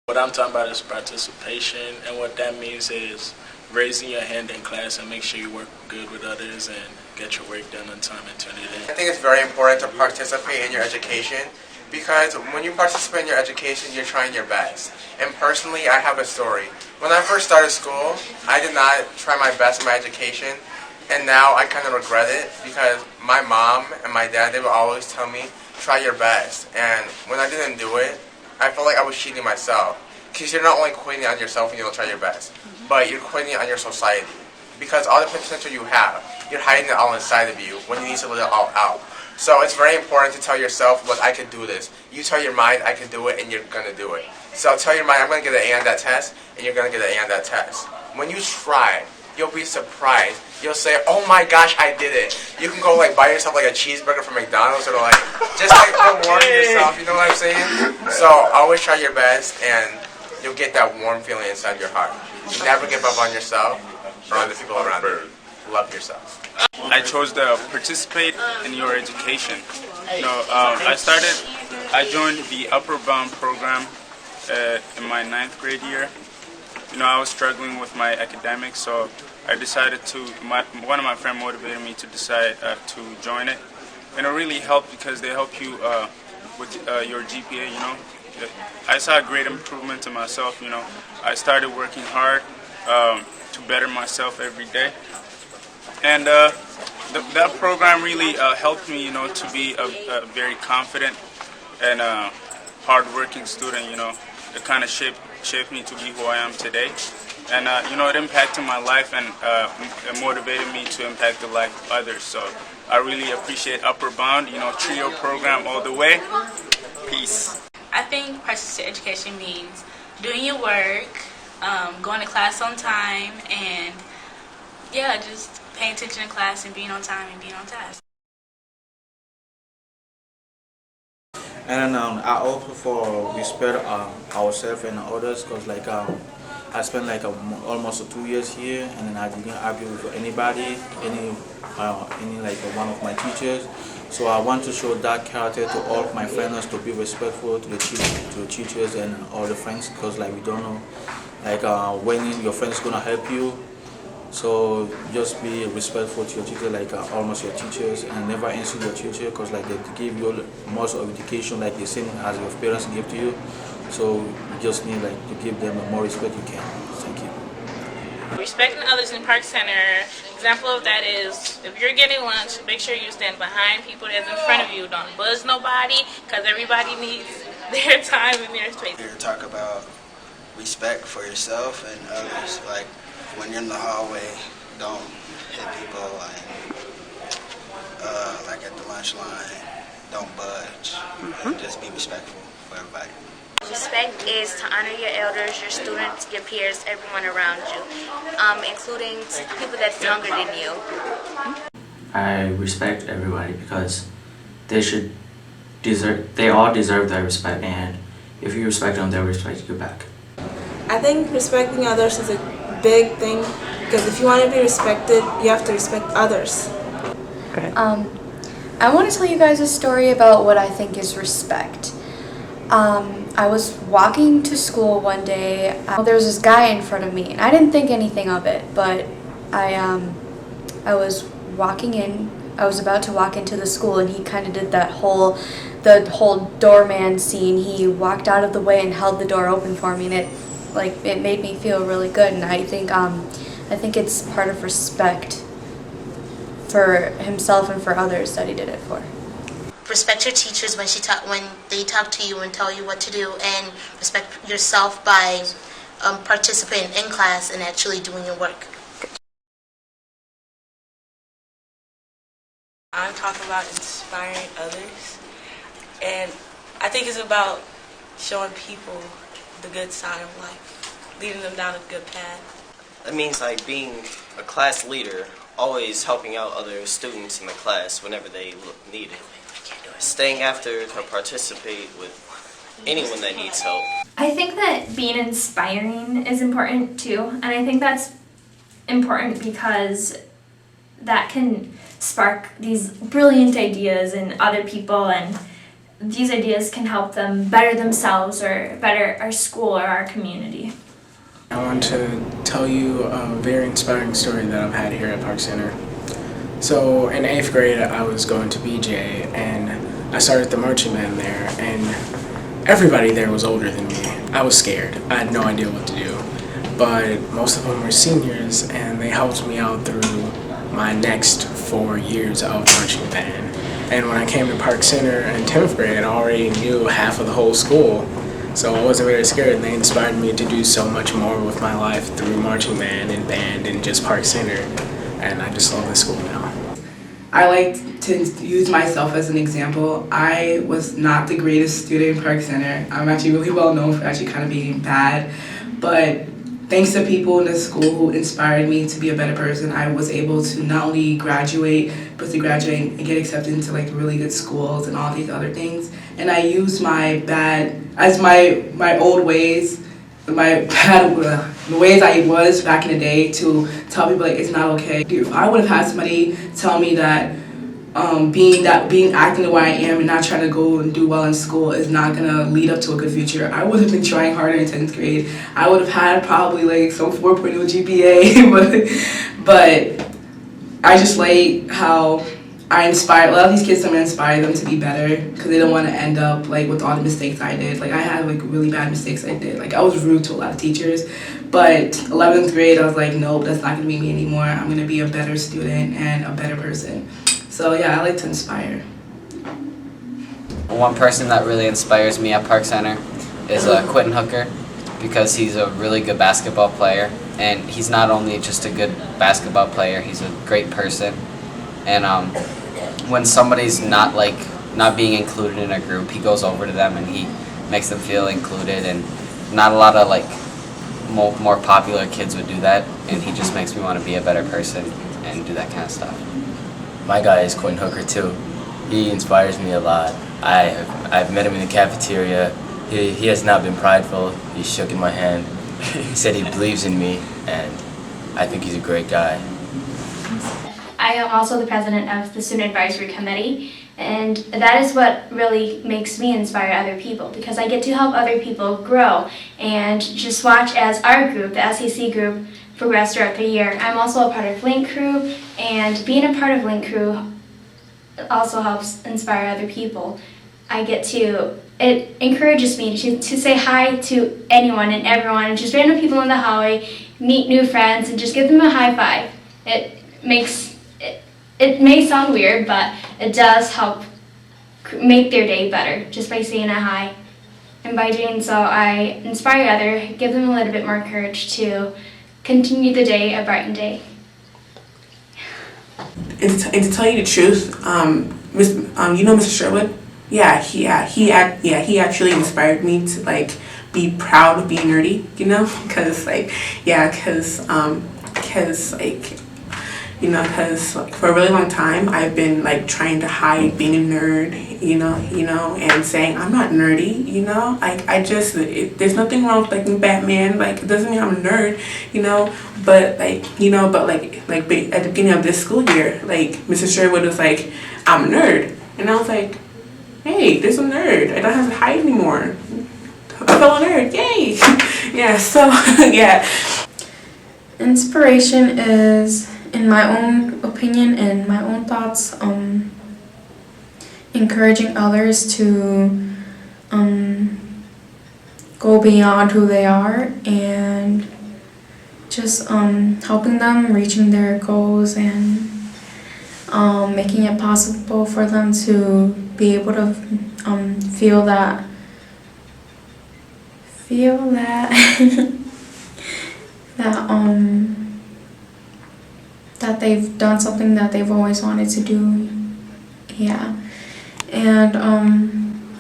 What I'm talking about is participation, and what that means is raising your hand in class and make sure you work good with others and get your work done on time and turn it in. I think it's very important to participate in your education because when you participate in your education, you're trying your best. And personally, I have a story. When I first started school, I did not try my best in my education, and now I kind of regret it because my mom and my dad, they would always tell me, try your best. And when I didn't do it, I felt like I was cheating myself. Because you're not only quitting on yourself when you don't try your best, but you're quitting on your society. Because all the potential you have, you're hiding it all inside of you when you need to let it all out. So it's very important to tell yourself, look, I can do this. You tell your mind, I can do it, and you're going to do it. So tell your mind, I'm going to get an A on that test, and you're going to get an A on that test. When you try, you'll be surprised. You'll say, oh my gosh, I did it. You can go buy yourself a cheeseburger from McDonald's or just rewarding yourself, you know what I'm saying? So always try your best and you'll get that warm feeling inside your heart. Never give up on yourself or on the people around you. Love yourself. I chose to participate in your education. I joined the Upper Bound program in my 9th grade year. I was struggling with my academics, so I decided one of my friends motivated me to decide to join it. And it really helped because they help you with your GPA, I saw a great improvement in myself, I started working hard to better myself every day. And that program really helped me, to be a very confident and hard-working student, It kind of shaped me to be who I am today. And, it impacted my life and it motivated me to impact the life of others. So I really appreciate Upper Bound, trio program all the way. Peace. I think persistent education means doing your work, going to class on time, and just paying attention in class and being on time and being on task. And I also for respect ourselves and others because I spent almost 2 years here and then I didn't argue with anybody, any one of my teachers. So I want to show that character to all of my friends to be respectful to the teachers and all the friends because we don't know when your friends gonna help you. So just be respectful to your teacher, almost your teachers, and never insult your teacher because they give you most of education the same as your parents give to you. So you just need to give them the more respect you can. Thank you. Respecting others in Park Center, example of that is if you're getting lunch, make sure you stand behind people that's in front of you. Don't buzz nobody because everybody needs their time and their space. Here to talk about respect for yourself and others. When you're in the hallway, don't hit people and at the lunch line, don't budge. And just be respectful for everybody. Respect is to honor your elders, your students, your peers, everyone around you, including people that's younger than you. I respect everybody because they all deserve that respect, and if you respect them, they'll respect you back. I think respecting others is a big thing because if you want to be respected, you have to respect others. I want to tell you guys a story about what I think is respect. I was walking to school one day. There was this guy in front of me, and I didn't think anything of it, but I was walking in. I was about to walk into the school, and he kind of did the whole doorman scene. He walked out of the way and held the door open for me, and it made me feel really good. And I think it's part of respect for himself and for others that he did it for. Respect your teachers when they talk to you and tell you what to do, and respect yourself by participating in class and actually doing your work. I talk about inspiring others, and I think it's about showing people the good side of life, leading them down a good path. That means being a class leader, always helping out other students in the class whenever they need it. Staying after to participate with anyone that needs help. I think that being inspiring is important too, and I think that's important because that can spark these brilliant ideas in other people, and these ideas can help them better themselves or better our school or our community. I want to tell you a very inspiring story that I've had here at Park Center. So in 8th grade, I was going to BJ, and I started the marching band there, and everybody there was older than me. I was scared. I had no idea what to do. But most of them were seniors, and they helped me out through my next 4 years of marching band. And when I came to Park Center in 10th grade, I already knew half of the whole school. So I wasn't very scared, and they inspired me to do so much more with my life through marching band and just Park Center. And I just love the school now. I like to use myself as an example. I was not the greatest student in Park Center. I'm actually really well known for actually kind of being bad, but thanks to people in the school who inspired me to be a better person, I was able to not only graduate, but to graduate and get accepted into like really good schools and all these other things. And I used my bad, as my old ways, the ways I was back in the day to tell people like it's not okay. If I would have had somebody tell me that being acting the way I am and not trying to go and do well in school is not gonna lead up to a good future, I would have been trying harder in 10th grade. I would have had probably like some 4.0 GPA, but I just like how I inspire a lot of these kids. I'm gonna inspire them to be better because they don't want to end up like with all the mistakes I did. Like I had like really bad mistakes I did. Like I was rude to a lot of teachers, but 11th grade I was like, nope, that's not gonna be me anymore. I'm gonna be a better student and a better person. So yeah, I like to inspire. One person that really inspires me at Park Center is Quentin Hooker, because he's a really good basketball player, and he's not only just a good basketball player, he's a great person. And when somebody's not being included in a group, he goes over to them and he makes them feel included, and not a lot of like more popular kids would do that, and he just makes me want to be a better person and do that kind of stuff. My guy is Quentin Hooker too. He inspires me a lot. I've met him in the cafeteria. He has not been prideful. He shook in my hand. He said he believes in me, and I think he's a great guy. I am also the president of the Student Advisory Committee, and that is what really makes me inspire other people, because I get to help other people grow and just watch as our group, the SEC group, progress throughout the year. I'm also a part of Link Crew, and being a part of Link Crew also helps inspire other people. It encourages me to say hi to anyone and everyone, and just random people in the hallway, meet new friends, and just give them a high five. It may sound weird, but it does help make their day better just by saying a hi. And by doing so, I inspire others, give them a little bit more courage to continue the day a brightened day. And to tell you the truth, you know Mr. Sherwood? He actually inspired me to like be proud of being nerdy, you know, because for a really long time I've been like trying to hide being a nerd, you know, and saying I'm not nerdy, you know, there's nothing wrong with liking Batman, like it doesn't mean I'm a nerd, you know, but at the beginning of this school year, like Mrs. Sherwood was like, I'm a nerd, and I was like, hey, there's a nerd, I don't have to hide anymore, a fellow nerd, yay. Yeah, so yeah. Inspiration is, in my own opinion and my own thoughts, encouraging others to go beyond who they are, and just helping them reaching their goals, and making it possible for them to be able to feel that that they've done something that they've always wanted to do. Yeah. And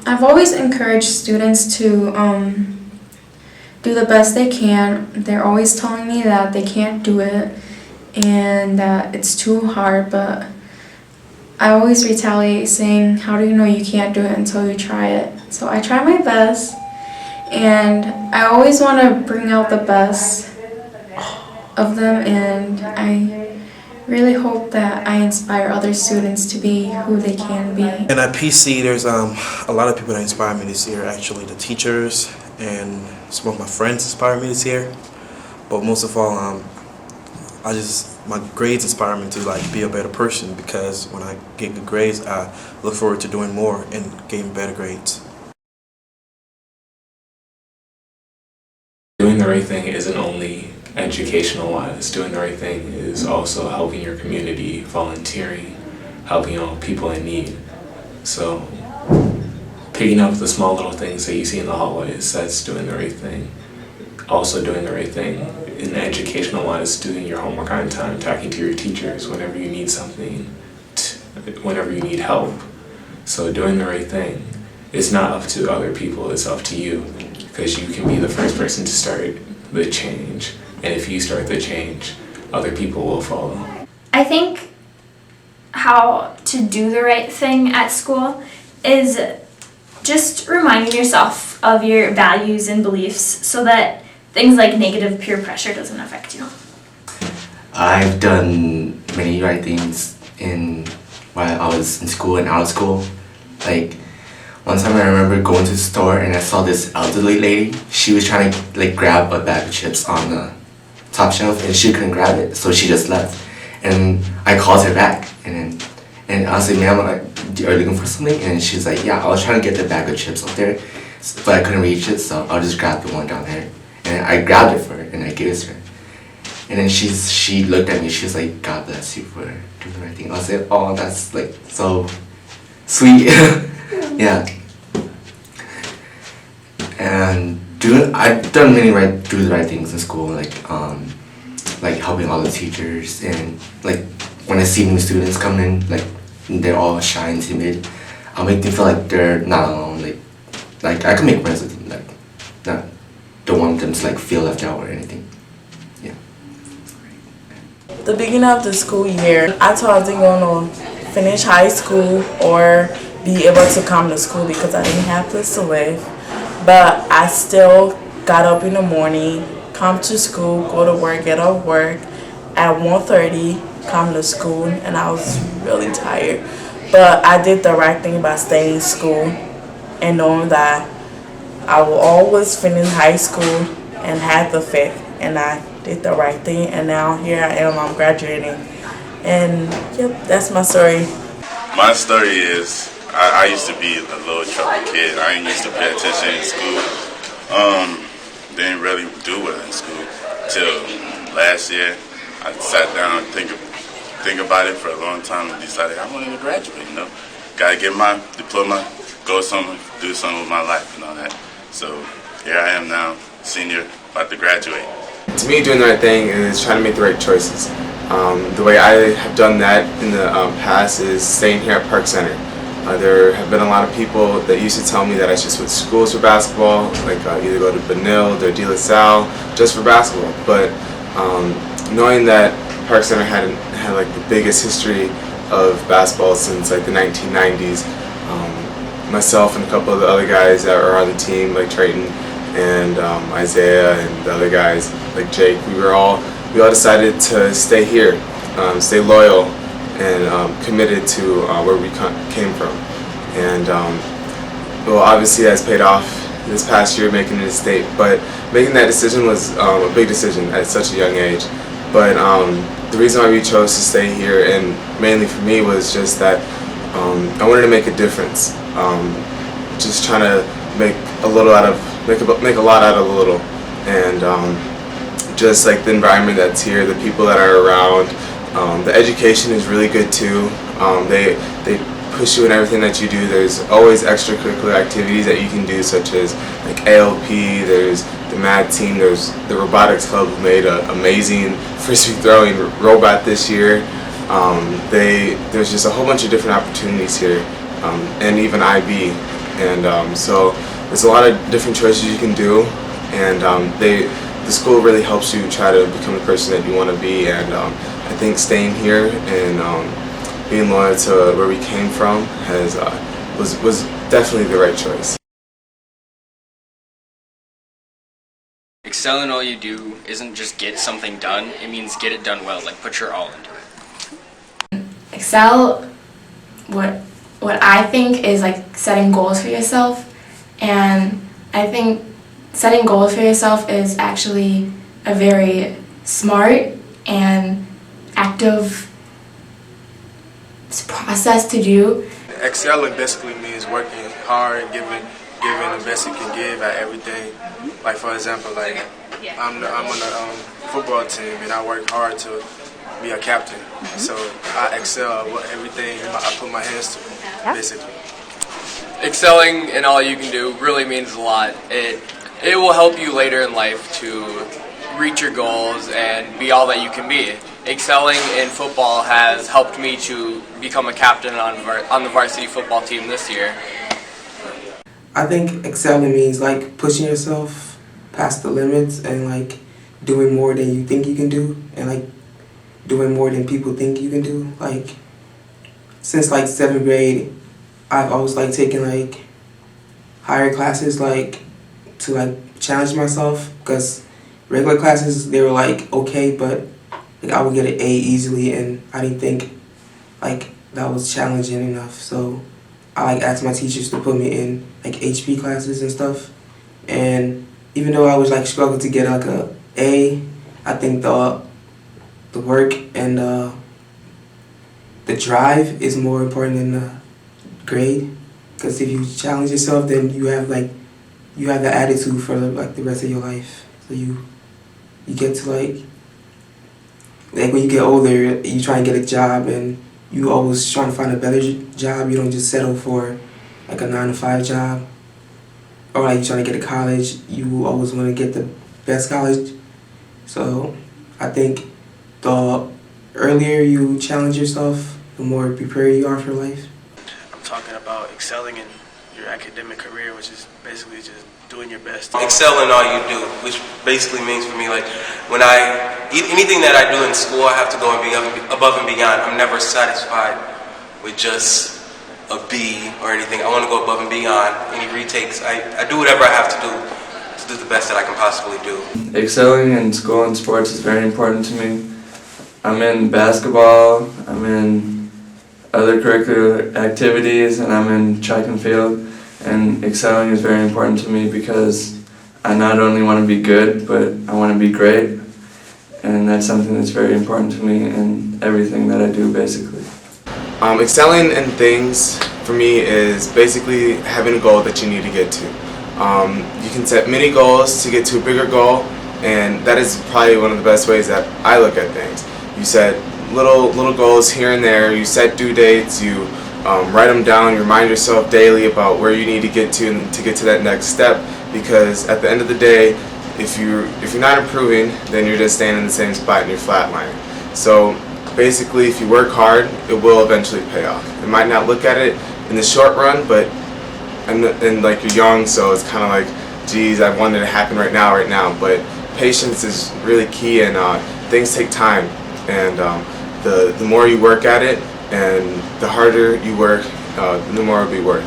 I've always encouraged students to do the best they can. They're always telling me that they can't do it and that it's too hard, but I always retaliate saying, how do you know you can't do it until you try it? So I try my best, and I always want to bring out the best of them, and I really hope that I inspire other students to be who they can be. And at PC, there's a lot of people that inspire me this year. Actually, the teachers and some of my friends inspire me this year. But most of all, my grades inspire me to be a better person, because when I get good grades, I look forward to doing more and getting better grades. Doing the right thing isn't only educational wise. Doing the right thing is also helping your community, volunteering, helping people in need. So picking up the small little things that you see in the hallways, that's doing the right thing. Also doing the right thing in educational wise, doing your homework on time, talking to your teachers whenever you need something, whenever you need help. So doing the right thing is not up to other people, it's up to you, because you can be the first person to start the change. And if you start the change, other people will follow. I think how to do the right thing at school is just reminding yourself of your values and beliefs so that things like negative peer pressure doesn't affect you. I've done many right things while I was in school and out of school. Like, one time I remember going to the store and I saw this elderly lady. She was trying to grab a bag of chips on the top shelf and she couldn't grab it, so she just left. And I called her back and I was like, ma'am, are you looking for something? And she's like, yeah, I was trying to get the bag of chips up there, but I couldn't reach it, so I'll just grab the one down there. And I grabbed it for her and I gave it to her. And then she looked at me, she was like, God bless you for doing the right thing. I was like, oh, that's so sweet. Yeah. And I've done many do the right things in school, like helping all the teachers, and when I see new students come in, they're all shy and timid, I'll make them feel like they're not alone. Like I can make friends with them, don't want them to feel left out or anything. Yeah. The beginning of the school year, I thought I wasn't going to finish high school or be able to come to school because I didn't have a place to live. But I still got up in the morning, come to school, go to work, get off work at 1:30, come to school, and I was really tired. But I did the right thing by staying in school and knowing that I will always finish high school and have the faith, and I did the right thing, and now here I am, I'm graduating. And yep, that's my story. My story is, I used to be a little trouble kid. I didn't used to pay attention in school. Didn't really do well in school till last year. I sat down and think about it for a long time and decided I wanted to graduate. Gotta get my diploma, go somewhere, do something with my life and all that. So here I am now, senior, about to graduate. To me, doing the right thing is trying to make the right choices. The way I have done that in the past is staying here at Park Center. There have been a lot of people that used to tell me that I should switch schools for basketball, either go to Benilde or De La Salle just for basketball. But knowing that Park Center had the biggest history of basketball since the 1990s, myself and a couple of the other guys that were on the team, like Trayton and Isaiah and the other guys like Jake, we all decided to stay here, stay loyal and committed to where we came from. And well, obviously that's paid off this past year making it a state, but making that decision was a big decision at such a young age. But the reason why we chose to stay here, and mainly for me, was just that I wanted to make a difference. Just trying to make a lot out of a little, and just the environment that's here, the people that are around. The education is really good too. They push you in everything that you do. There's always extracurricular activities that you can do, such as ALP. There's the math team. There's the robotics club, who made an amazing frisbee throwing robot this year. There's just a whole bunch of different opportunities here, and even IB. And so there's a lot of different choices you can do, and the school really helps you try to become the person that you want to be. And I think staying here and being loyal to where we came from was definitely the right choice. Excel in all you do isn't just get something done, it means get it done well, put your all into it. Excel, what I think is like setting goals for yourself, and I think setting goals for yourself is actually a very smart and active process to do. Excelling basically means working hard and giving the best you can give at everything. Like for example, like I'm on the football team and I work hard to be a captain. So I excel at everything I put my hands to, basically. Excelling in all you can do really means a lot. It will help you later in life to reach your goals and be all that you can be. Excelling in football has helped me to become a captain on the varsity football team this year. I think excelling means like pushing yourself past the limits and like doing more than you think you can do, and like doing more than people think you can do. Like since like 7th grade, I've always like taken like higher classes like to like challenge myself, because regular classes they were like okay, but like I would get an A easily and I didn't think like that was challenging enough. So I like asked my teachers to put me in like HP classes and stuff, and even though I was like struggling to get like a A, I think the work and the drive is more important than the grade, because if you challenge yourself, then you have the attitude for like the rest of your life. So you get to like when you get older, you try and get a job and you always trying to find a better job. You don't just settle for like a 9-to-5 job, or like you trying to get to college. You always want to get the best college. So I think the earlier you challenge yourself, the more prepared you are for life. I'm talking about excelling in your academic career, which is basically just doing your best. Excel in all you do, which basically means for me, like when anything that I do in school, I have to go and be above and beyond. I'm never satisfied with just a B or anything. I want to go above and beyond. Any retakes, I do whatever I have to do the best that I can possibly do. Excelling in school and sports is very important to me. I'm in basketball, I'm in other curricular activities, and I'm in track and field. And excelling is very important to me because I not only want to be good, but I want to be great. And that's something that's very important to me in everything that I do, basically. Excelling in things, for me, is basically having a goal that you need to get to. You can set many goals to get to a bigger goal, and that is probably one of the best ways that I look at things. You set little goals here and there, you set due dates, you write them down, you remind yourself daily about where you need to get to that next step, because at the end of the day, if you're not improving, then you're just staying in the same spot and you're flatlining. So basically, if you work hard, it will eventually pay off. It might not look at it in the short run, but and like you're young, so it's kind of like, geez, I want it to happen right now. But patience is really key, and things take time. And the more you work at it, and the harder you work, the more it'll be worth.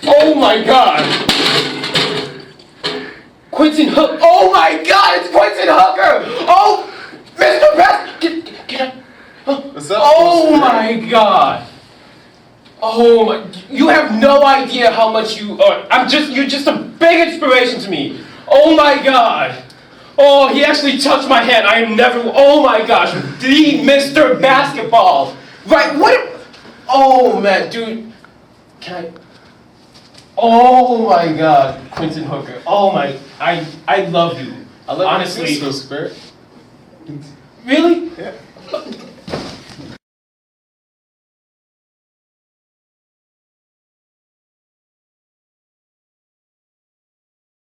Oh my God! Quentin Hook! Oh my God! It's Quentin Hooker! Oh, Mr. Best! Get up! Oh my God! Oh my! You have no idea how much you are. You're just a big inspiration to me. Oh my God! Oh, he actually touched my hand. I am never. Oh my gosh! The Mr. Basketball. Right? What? Oh man, dude. Can I? Oh my God, Quentin Hooker. Oh my, I love you. I love honestly. you too, Spirit. Really? Yeah.